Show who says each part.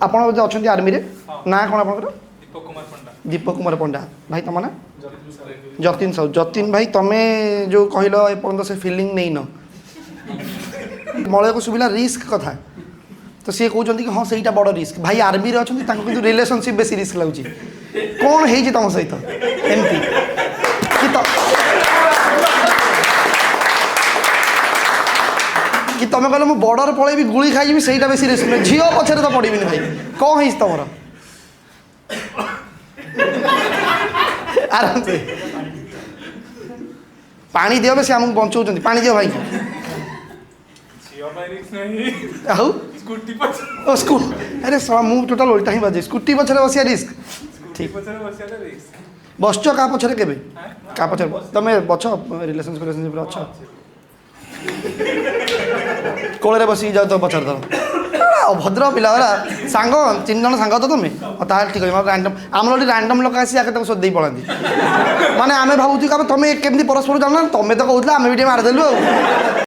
Speaker 1: ଆପଣ जो अच्छा आर्मी रे ना कौन आप
Speaker 2: दीपक कुमार पंडा
Speaker 1: भाई तुम ना
Speaker 2: जतिन साहू
Speaker 1: जतिन भाई तुम्हें जो कहल एपर्त से फिलिंग नहीं न मलय को सुविला रिस्क कथा तो सी कहते कि हाँ सहीटा बड़ रिस्क भाई आर्मी रे अच्छा कि रिलेशनशिप बेसी रिस्क लगुच कौन है तुम सहित एमती कि तुम कहल मुझे बॉर्डर पलैबी गुली खाई सहीटा बेसी रिस्क नहीं झील पछे तो पड़बी भाई कौन है तुम आराम से पानी दियो बेसी आमको बचाऊँ पानी दियो भाई आउ स्कूल अरे मुझे टोटाल उल्टा ही बाजे स्कूटी पछरे बसिया रिस्क ठीक बस क्या पछरे के क्या पछरे तुम बच रिलेशनशिप अच्छ कोड़े बस जाओ तो पचार दर अभद्र पिला सांग 3 जन सांग तो तुम्हें ताल ठीक है रैंडम आम रैंडम लोक आसी आगे सोधे पड़ाती माने आम भावुँ तुम केमी परस्पर जाना तुम तो कहला आम भी मारिदेलु